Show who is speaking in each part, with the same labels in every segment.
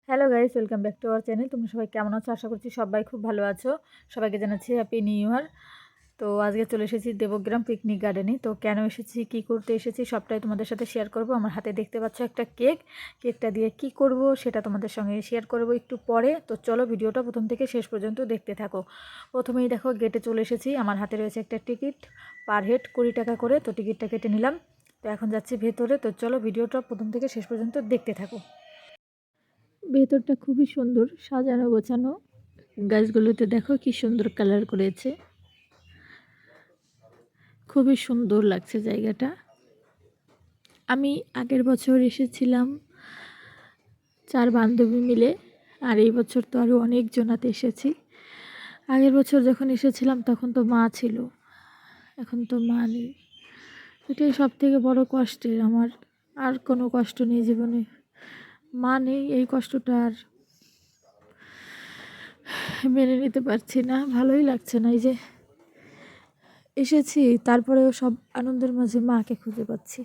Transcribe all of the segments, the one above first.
Speaker 1: Hello guys, welcome back to our channel. তোমরা সবাই কেমন আছো? আশা করছি সবাই খুব ভালো আছো। সবাইকে জানাচ্ছি হ্যাপি নিউ ইয়ার। তো আজকে চলে এসেছি দেবগ্রাম পিকনিক গার্ডেনে। তো কেন এসেছি, কি করতে এসেছি সবটাই তোমাদের সাথে শেয়ার করব। আমার হাতে দেখতে পাচ্ছ একটা কেকটা দিয়ে কি করব সেটা তোমাদের সঙ্গে শেয়ার করব একটু পরে। তো চলো ভিডিওটা প্রথম থেকে শেষ পর্যন্ত দেখতে থাকো। প্রথমেই দেখো গেটে চলে এসেছি। আমার হাতে রয়েছে একটা টিকিট, পার হেড 20 টাকা করে। তো টিকিটটা কেটে নিলাম। তো এখন যাচ্ছি ভেতরে। তো চলো ভিডিওটা প্রথম থেকে শেষ পর্যন্ত দেখতে থাকো। ভেতরটা খুবই সুন্দর, সাজানো গোছানো। গাছগুলোতে দেখো কি সুন্দর কালার করেছে, খুবই সুন্দর লাগছে জায়গাটা। আমি আগের বছর এসেছিলাম 4 বান্ধবী মিলে, আর এই বছর তো আরও অনেক জনাতে এসেছি। আগের বছর যখন এসেছিলাম তখন তো মা ছিল, এখন তো মা নেই। এটাই সব থেকে বড় কষ্টের আমার। আর কোনো কষ্ট নেই জীবনে, মা নেই, এই কষ্টটা আর মেনে নিতে পারছি না। ভালোই লাগছে না। এই যে এসেছি, তারপরেও সব আনন্দের মাঝে মাকে খুঁজে পাচ্ছি,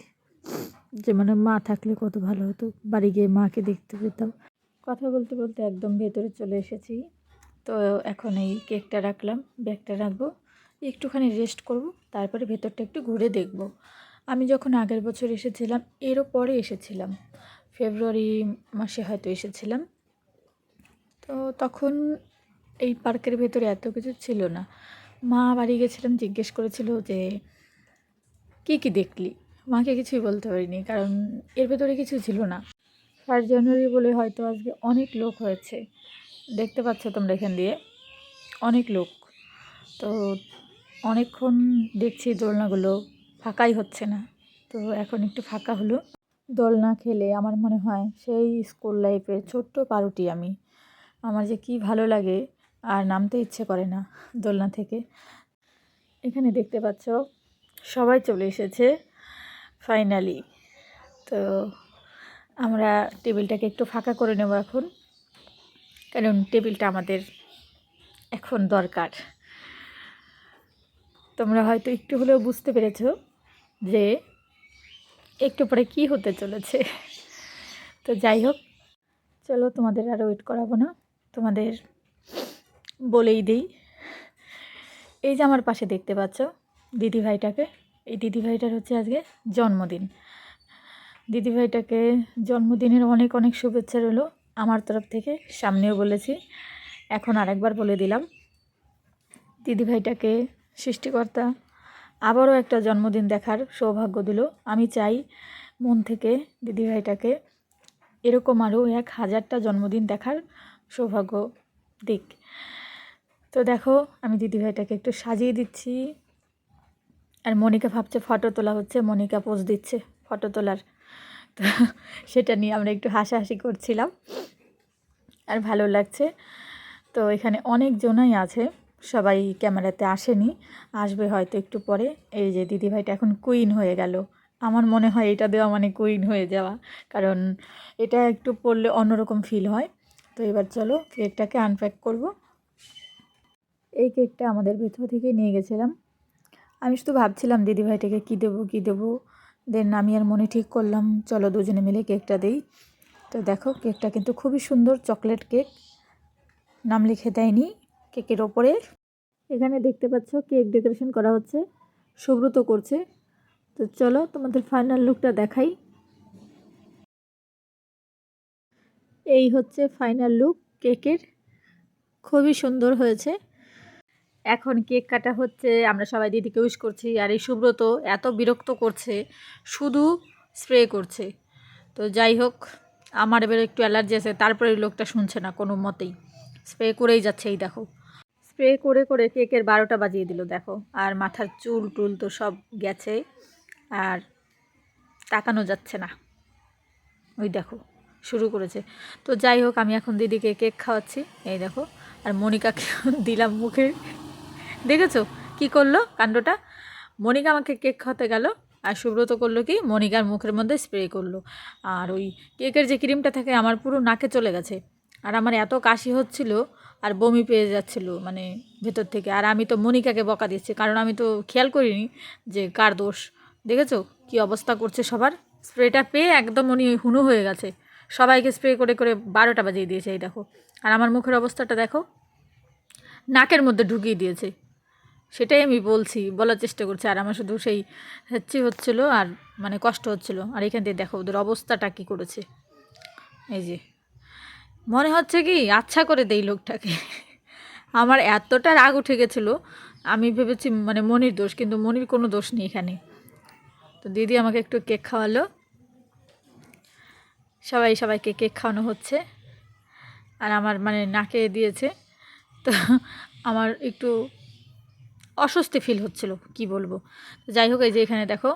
Speaker 1: যে মানে মা থাকলে কত ভালো হতো, বাড়ি গিয়ে মাকে দেখতে পেতাম। কথা বলতে বলতে একদম ভেতরে চলে এসেছি। তো এখন এই কেকটা রাখলাম, ব্যাগটা রাখবো, একটুখানি রেস্ট করব, তারপরে ভেতরটা একটু ঘুরে দেখব। আমি যখন আগের বছর এসেছিলাম, এরও পরে এসেছিলাম, ফেব্রুয়ারি মাসে হয়তো এসেছিলাম। তো তখন এই পার্কের ভেতরে এত কিছু ছিল না। মা বাড়ি গেছিলাম, জিজ্ঞেস করেছিল যে কী কী দেখলি। মাকে কিছুই বলতে পারিনি, কারণ এর ভেতরে কিছু ছিল না। 1 জানুয়ারি বলে হয়তো আজকে অনেক লোক হয়েছে, দেখতে পাচ্ছ তোমরা এখান দিয়ে অনেক লোক। তো অনেকক্ষণ দেখছি দোলনাগুলো ফাঁকাই হচ্ছে না। তো এখন একটু ফাঁকা হলো। দোলনা খেলে আমার মনে হয় সেই স্কুল লাইফের ছোট্ট পারুটি আমি। আমার যে কি ভালো লাগে, আর নামতে ইচ্ছে করে না দোলনা থেকে। এখানে দেখতে পাচ্ছ সবাই চলে এসেছে ফাইনালি। তো আমরা টেবিলটাকে একটু ফাঁকা করে নেব এখন, কারণ টেবিলটা আমাদের এখন দরকার। তোমরা হয়তো একটু হলেও বুঝতে পেরেছো যে একটু পরে কি হতে চলেছে। তো যাই হোক, চলো তোমাদের আর ওয়েট করাবো না, তোমাদের বলেই দিই। এই যে আমার পাশে দেখতে পাচ্ছ দিদিভাইটাকে, এই দিদিভাইটার হচ্ছে আজকে জন্মদিন। দিদিভাইটাকে জন্মদিনের অনেক অনেক শুভেচ্ছা রইলো আমার তরফ থেকে। সামনেও বলেছি, এখন আরেকবার বলে দিলাম। দিদিভাইটাকে সৃষ্টিকর্তা আবারও একটা জন্মদিন দেখার সৌভাগ্য দিল। আমি চাই মন থেকে দিদিভাইটাকে এরকম আরও 1000টা জন্মদিন দেখার সৌভাগ্য দিক। তো দেখো আমি দিদিভাইটাকে একটু সাজিয়ে দিচ্ছি। আর মনিকা ভাবছে ফটো তোলা হচ্ছে, মনিকা পোজ দিচ্ছে ফটো তোলার। তো সেটা নিয়ে আমরা একটু হাসাহাসি করছিলাম, আর ভালো লাগছে। তো এখানে অনেকজনই আছে, সবাই ক্যামেরাতে আসেনি, আসবে হয়তো একটু পরে। এই যে দিদিভাইটা এখন কুইন হয়ে গেল। আমার মনে হয় এটা দেওয়া মানে কুইন হয়ে যাওয়া, কারণ এটা একটু পরলে অন্যরকম ফিল হয়। তো এবার চলো কেকটাকে আনপ্যাক করব। এই কেকটা আমাদের ভেতর থেকে নিয়ে গেছিলাম। আমি শুধু ভাবছিলাম দিদিভাইটাকে কী দেবো। দেন আমি আর মনে ঠিক করলাম চলো দুজনে মিলে কেকটা দেই। তো দেখো কেকটা কিন্তু খুবই সুন্দর, চকলেট কেক, নাম লিখে দেয়নি কেকের ওপরে। এখানে দেখতে পাচ্ছ কেক ডেকোরেশন করা হচ্ছে, সুব্রত করছে। তো চলো তোমাদের ফাইনাল লুকটা দেখাই। এই হচ্ছে ফাইনাল লুক কেকের, খুবই সুন্দর হয়েছে। এখন কেক কাটা হচ্ছে, আমরা সবাই দিদিকে উইশ করছি। আর এই সুব্রত এত বিরক্ত করছে, শুধু স্প্রে করছে। তো যাই হোক, আমার এবার একটু অ্যালার্জি আছে, তারপরে এই লোকটা শুনছে না কোনো মতেই, স্প্রে করেই যাচ্ছে। এই দেখো স্প্রে করে করে কেকের 12টা বাজিয়ে দিল দেখো। আর মাথার চুল টুল তো সব গেছে, আর তাকানো যাচ্ছে না। ওই দেখো শুরু করেছে। তো যাই হোক, আমি এখন দিদিকে কেক খাওয়াচ্ছি, এই দেখো। আর মনিকাকে দিলাম মুখে, দেখেছো কি করলো কাণ্ডটা। মনিকা আমাকে কেক খাওয়াতে গেল, আর সুব্রত করলো কি মনিকার মুখের মধ্যে স্প্রে করলো। আর ওই কেকের যে ক্রিমটা থাকে আমার পুরো নাকে চলে গেছে। আর আমার এত কাশি হচ্ছিল, আর বমি পেয়ে যাচ্ছিল মানে ভেতর থেকে। আর আমি তো মনিকাকে বকা দিচ্ছি, কারণ আমি তো খেয়াল করিনি যে কার দোষ। দেখেছো কি অবস্থা করছে সবার, স্প্রেটা পেয়ে একদম উনি হুনু হয়ে গেছে, সবাইকে স্প্রে করে করে 12টা বাজিয়ে দিয়েছে। এই দেখো, আর আমার মুখের অবস্থাটা দেখো, নাকের মধ্যে ঢুকিয়ে দিয়েছে। সেটাই আমি বলার চেষ্টা করছি। আর আমার শুধু সেই হচ্ছে হচ্ছিলো আর মানে কষ্ট হচ্ছিলো। আর এখান থেকে দেখো ওদের অবস্থাটা কী করেছে। এই যে মনে হচ্ছে কি আচ্ছা করে দেই লোকটাকে। আমার এতটা রাগ উঠে গেছিলো, আমি ভেবেছি মানে মনির দোষ, কিন্তু মনির কোনো দোষ নেই এখানে। তো দিদি আমাকে একটু কেক খাওয়ালো, সবাইকে কেক খাওয়ানো হচ্ছে। আর আমার মানে নাকে দিয়েছে, তো আমার একটু অস্বস্তি ফিল হচ্ছিল, কি বলবো। যাই হোক, এই যে এখানে দেখো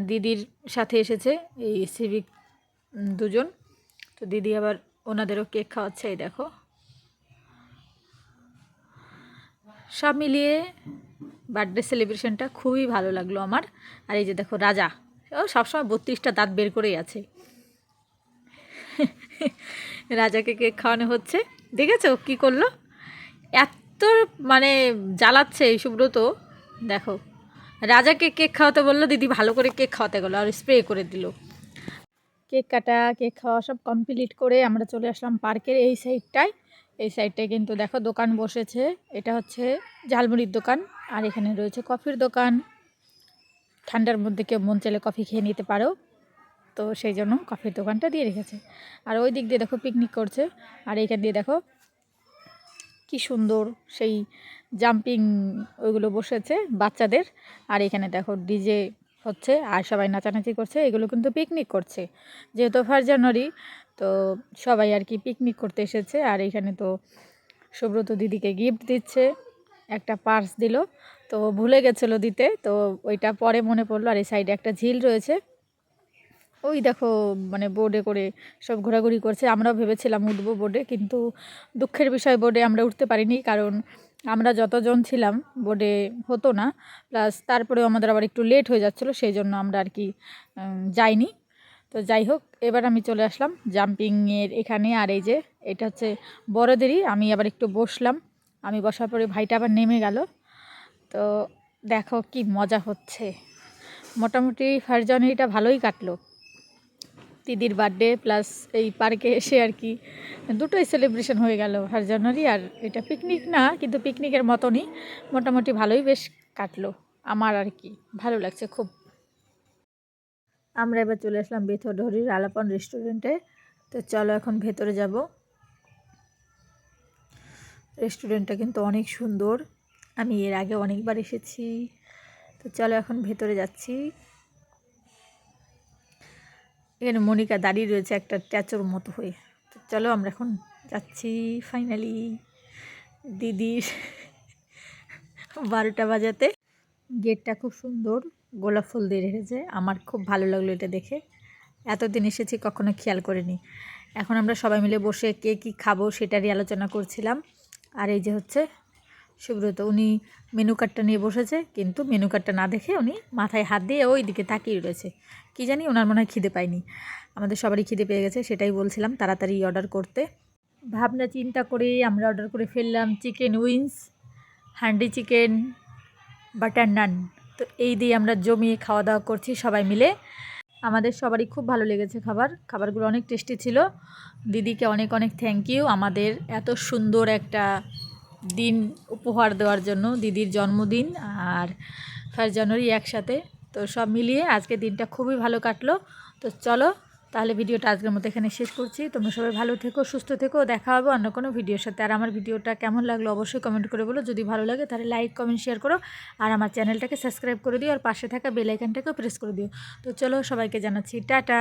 Speaker 1: দিদির সাথে এসেছে এই সিভিক দুজন, তো দিদি আবার ওনাদেরও কেক খাওয়াচ্ছে। এই দেখো, সব মিলিয়ে বার্থডে সেলিব্রেশনটা খুবই ভালো লাগলো আমার। আর এই যে দেখো রাজা, ও সবসময় 32টা দাঁত বের করেই আছে। রাজাকে কেক খাওয়ানো হচ্ছে, দেখেছো কি করলো, এত মানে জ্বালাচ্ছে এই সুব্রত। দেখো, রাজাকে কেক খাওয়াতে বললো, দিদি ভালো করে কেক খাওয়াতে গেলো আর স্প্রে করে দিল। কেক কাটা, কেক খাওয়া সব কমপ্লিট করে আমরা চলে আসলাম পার্কের এই সাইডটায়। এই সাইডটায় কিন্তু দেখো দোকান বসেছে, এটা হচ্ছে ঝালমুড়ির দোকান। আর এখানে রয়েছে কফির দোকান, ঠান্ডার মধ্যে কেউ মন চাইলে কফি খেয়ে নিতে পারো, তো সেই জন্য কফির দোকানটা দিয়ে রেখেছে। আর ওই দিক দিয়ে দেখো পিকনিক করছে। আর এইখান দিয়ে দেখো কি সুন্দর সেই জাম্পিং ওইগুলো বসেছে বাচ্চাদের। আর এখানে দেখো ডিজে হচ্ছে আর সবাই নাচানাচি করছে, এগুলো কিন্তু পিকনিক করছে। যেহেতু 1 জানুয়ারি, তো সবাই আর কি পিকনিক করতে এসেছে। আর এখানে তো সুব্রত দিদিকে গিফট দিচ্ছে, একটা পার্স দিল, তো ভুলে গেছিলো দিতে, তো ওইটা পরে মনে পড়লো। আর এই সাইডে একটা ঝিল রয়েছে, ওই দেখো মানে বোর্ডে করে সব ঘোরাঘুরি করছে। আমরাও ভেবেছিলাম উঠবো বোর্ডে, কিন্তু দুঃখের বিষয় বোর্ডে আমরা উঠতে পারিনি, কারণ আমরা যতজন ছিলাম বোর্ডে হতো না। প্লাস তারপরেও আমাদের আবার একটু লেট হয়ে যাচ্ছিলো, সেই জন্য আমরা আর কি যাইনি। তো যাই হোক, এবার আমি চলে আসলাম জাম্পিংয়ের এখানে। আর এই যে এটা হচ্ছে বড়দেরই, আমি আবার একটু বসলাম। আমি বসার পরে ভাইটা আবার নেমে গেল। তো দেখো কি মজা হচ্ছে। মোটামুটি 1 জানুয়ারিটা ভালোই কাটলো, দিদির বার্থডে প্লাস এই পার্কে এসে আর কি দুটোই সেলিব্রেশন হয়ে গেল, 1 জানুয়ারি আর এটা। পিকনিক না, কিন্তু পিকনিকের মতনই, মোটামুটি ভালোই বেশ কাটলো আমার আর কি, ভালো লাগছে খুব। আমরা এবার চলে আসলাম বেথরডহরির আলাপন রেস্টুরেন্টে। তো চলো এখন ভেতরে যাব। রেস্টুরেন্টটা কিন্তু অনেক সুন্দর, আমি এর আগে অনেকবার এসেছি। তো চলো এখন ভেতরে যাচ্ছি। এখানে মনিকা দাঁড়িয়ে রয়েছে একটা ট্যাচোর মতো হয়ে। তো চলো আমরা এখন যাচ্ছি ফাইনালি দিদির 12টা বাজাতে। গেটটা খুব সুন্দর, গোলাপ ফুল দিয়ে রেখেছে, আমার খুব ভালো লাগলো এটা দেখে। এতদিন এসেছি কখনো খেয়াল করিনি। এখন আমরা সবাই মিলে বসে কে কী খাবো সেটারই আলোচনা করছিলাম। আর এই যে হচ্ছে সুব্রত, উনি মেনু কার্ডটা নিয়ে বসেছে, কিন্তু মেনু কার্ডটা না দেখে উনি মাথায় হাত দিয়ে ওই দিকে তাকিয়ে রয়েছে। কী জানি, ওনার মনে হয় খিদে পায়নি। আমাদের সবারই খিদে পেয়ে গেছে, সেটাই বলছিলাম তাড়াতাড়ি অর্ডার করতে। ভাবনা চিন্তা করে আমরা অর্ডার করে ফেললাম chicken wings, handi chicken, butter naan. তো এই দিয়ে আমরা জমিয়ে খাওয়া দাওয়া করছি সবাই মিলে। আমাদের সবারই খুব ভালো লেগেছে খাবারগুলো অনেক টেস্টি ছিল। দিদিকে অনেক অনেক থ্যাংক ইউ আমাদের এত সুন্দর একটা দিন উপহার দেওয়ার জন্য, দিদির জন্মদিন আর 1 জানুয়ারি একসাথে। তো সব মিলিয়ে আজকে দিনটা খুবই ভালো কাটলো। তো চলো তাহলে ভিডিওটা আজকের মতো এখানে শেষ করছি। তোমরা সবাই ভালো থেকো, সুস্থ থেকো, দেখা হবে অন্য কোনো ভিডিওর সাথে। আর আমার ভিডিওটা কেমন লাগলো অবশ্যই কমেন্ট করে বলো। যদি ভালো লাগে তাহলে লাইক কমেন্ট শেয়ার করো, আর আমার চ্যানেলটাকে সাবস্ক্রাইব করে দিও, আর পাশে থাকা বেল আইকনটাকেও প্রেস করে দিও। তো চলো সবাইকে জানাচ্ছি টাটা।